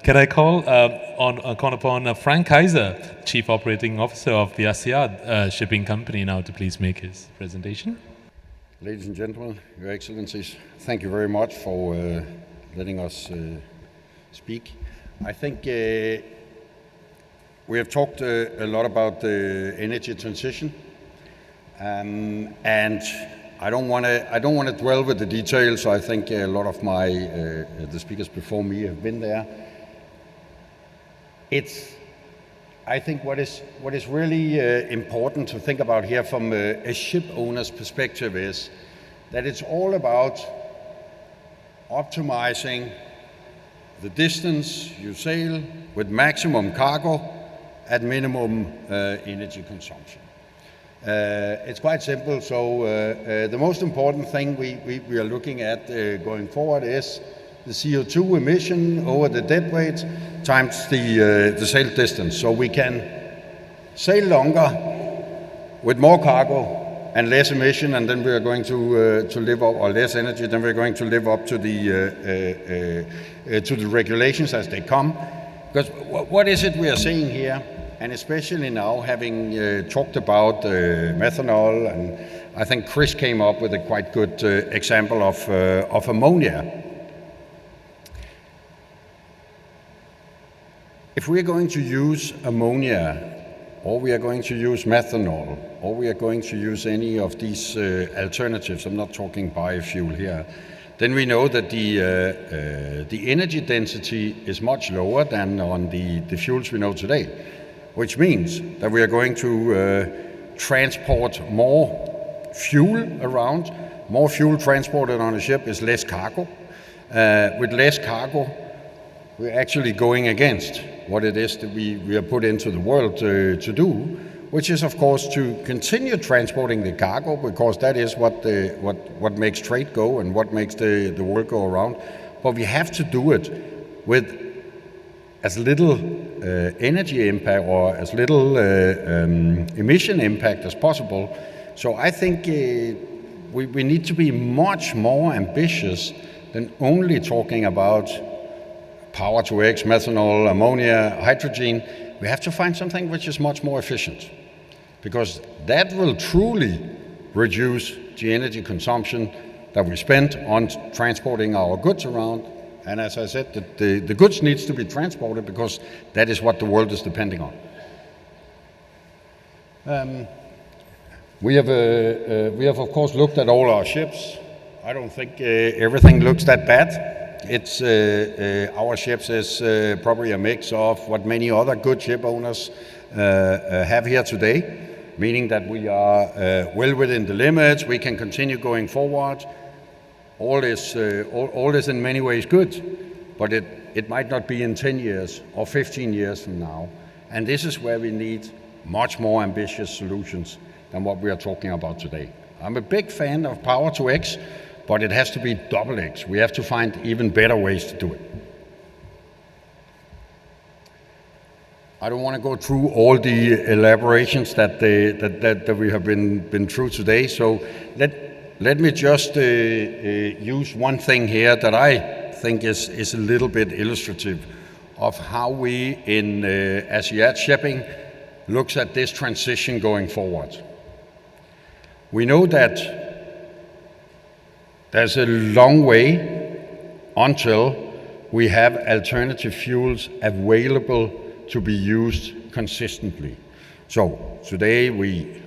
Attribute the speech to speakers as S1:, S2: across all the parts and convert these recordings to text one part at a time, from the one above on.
S1: Can I call upon Franck Kayser, Chief Operating Officer of the ASYAD Shipping Company, now to please make his presentation?
S2: Ladies and gentlemen, Your Excellencies, thank you very much for letting us speak. I think we have talked a lot about the energy transition, and I don't want to dwell with the details. I think a lot of the speakers before me have been there. I think what is really important to think about here from a ship owner's perspective is that it's all about optimizing the distance you sail with maximum cargo at minimum energy consumption. It's quite simple. So the most important thing we are looking at going forward is the CO2 emission over the deadweight times the sail distance. So we can sail longer with more cargo and less emission, and then we are going to live up, or less energy, then we're going to live up to the regulations as they come. Because what is it we are saying here? And especially now, having talked about methanol, and I think Chris came up with a quite good example of ammonia. If we are going to use ammonia, or we are going to use methanol, or we are going to use any of these alternatives, I'm not talking biofuel here, then we know that the energy density is much lower than on the fuels we know today, which means that we are going to transport more fuel around. More fuel transported on a ship is less cargo. With less cargo, we're actually going against what it is that we are put into the world to do, which is, of course, to continue transporting the cargo, because that is what makes trade go and what makes the world go around. But we have to do it with as little energy impact or as little emission impact as possible. So I think we need to be much more ambitious than only talking about power to X, methanol, ammonia, hydrogen. We have to find something which is much more efficient, because that will truly reduce the energy consumption that we spend on transporting our goods around. And as I said, the goods needs to be transported because that is what the world is depending on. We have of course looked at all our ships. I don't think everything looks that bad. It's our ships is probably a mix of what many other good ship owners have here today, meaning that we are well within the limits. We can continue going forward. All is in many ways good, but it might not be in 10 years or 15 years from now. And this is where we need much more ambitious solutions than what we are talking about today. I'm a big fan of power to X, but it has to be double X. We have to find even better ways to do it. I don't want to go through all the elaborations that we have been through today. So let me just use one thing here that I think is a little bit illustrative of how we in ASYAD Shipping looks at this transition going forward. We know that there's a long way until we have alternative fuels available to be used consistently. So today we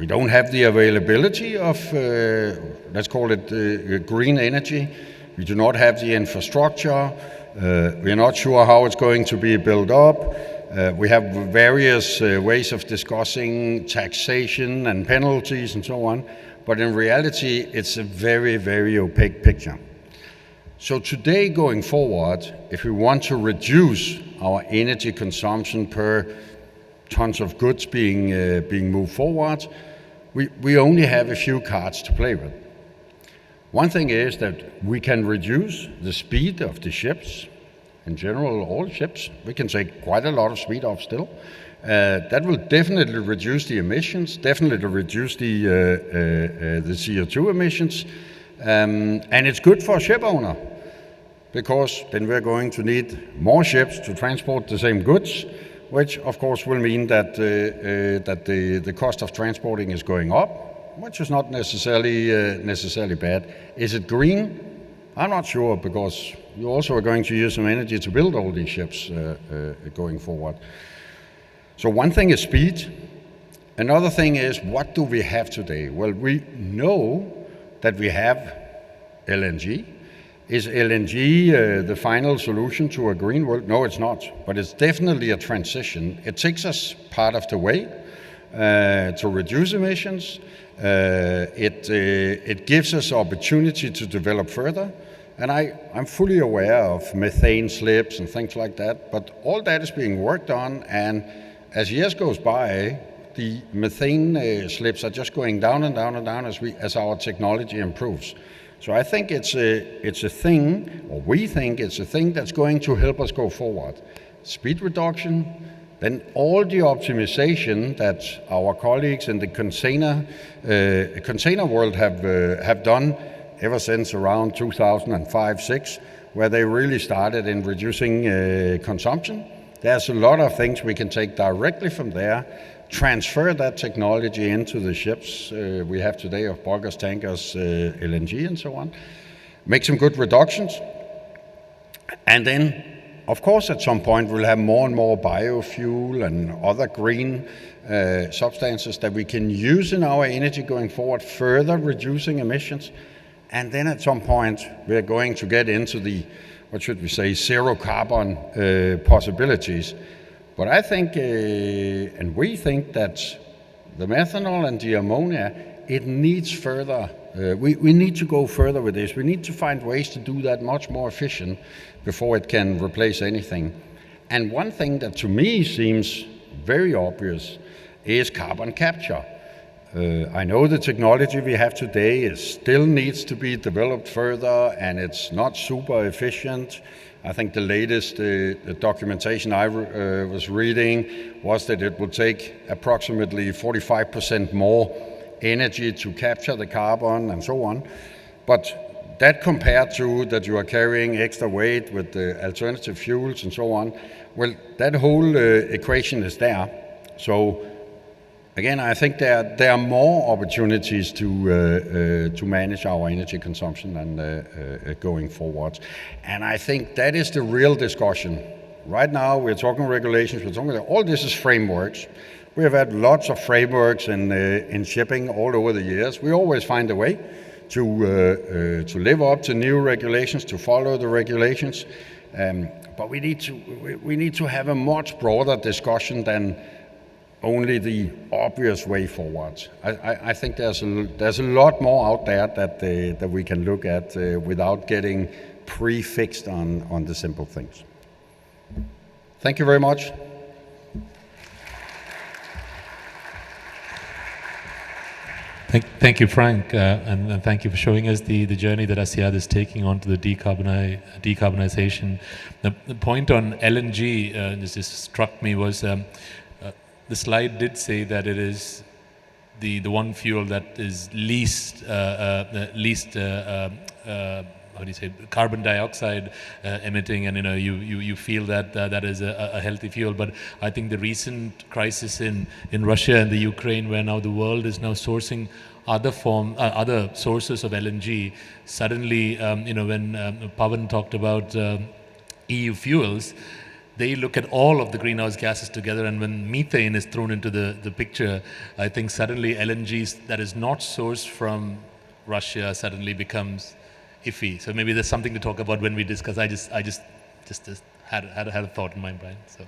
S2: don't have the availability of, let's call it green energy. We do not have the infrastructure. We're not sure how it's going to be built up. We have various ways of discussing taxation and penalties and so on. But in reality, it's a very, very opaque picture. So today, going forward, if we want to reduce our energy consumption per tons of goods being moved forward, we only have a few cards to play with. One thing is that we can reduce the speed of the ships. In general, all ships, we can take quite a lot of speed off still. That will definitely reduce the emissions, definitely reduce the CO2 emissions, and it's good for a ship owner. because then we're going to need more ships to transport the same goods, which of course will mean that the cost of transporting is going up, which is not necessarily bad. Is it green? I'm not sure, because you also are going to use some energy to build all these ships going forward. So one thing is speed. Another thing is, what do we have today? Well, we know that we have LNG. Is LNG the final solution to a green world? No, it's not, but it's definitely a transition. It takes us part of the way to reduce emissions. It gives us opportunity to develop further. And I'm fully aware of methane slips and things like that, but all that is being worked on, and as years goes by, the methane slips are just going down and down and down as our technology improves. So I think it's a thing, or we think it's a thing that's going to help us go forward. Speed reduction, then all the optimization that our colleagues in the container world have done ever since around 2005-06, where they really started in reducing consumption. There's a lot of things we can take directly from there, transfer that technology into the ships we have today of bulkers, tankers, LNG and so on, make some good reductions. And then, of course, at some point we'll have more and more biofuel and other green substances that we can use in our energy going forward, further reducing emissions. And then at some point we're going to get into the, what should we say, zero carbon possibilities. But I think, and we think, that the methanol and the ammonia, it needs further, we need to go further with this. We need to find ways to do that much more efficient before it can replace anything. And one thing that to me seems very obvious is carbon capture. I know the technology we have today still needs to be developed further, and it's not super efficient. I think the latest documentation I was reading was that it will take approximately 45% more energy to capture the carbon and so on. But that compared to that you are carrying extra weight with the alternative fuels and so on, well, that whole equation is there. So again, I think there are more opportunities to manage our energy consumption and going forward. And I think that is the real discussion. Right now, we're talking regulations, we're talking all this is frameworks. We have had lots of frameworks in shipping all over the years. We always find a way to live up to new regulations, to follow the regulations. But we need to have a much broader discussion than only the obvious way forward. I think there's a lot more out there that we can look at without getting prefixed on the simple things. Thank you very much.
S1: Thank you, Frank, and thank you for showing us the journey that ASYAD is taking on to the decarbonization. The point on LNG just struck me was the slide did say that it is the one fuel that is least how do you say, carbon dioxide emitting, and you feel that that is a healthy fuel. But I think the recent crisis in Russia and the Ukraine, where now the world is now sourcing other sources of LNG, suddenly when Pavan talked about EU fuels, they look at all of the greenhouse gases together, and when methane is thrown into the picture, I think suddenly LNG that is not sourced from Russia suddenly becomes iffy. So maybe there's something to talk about when we discuss. I just had a thought in my brain. So.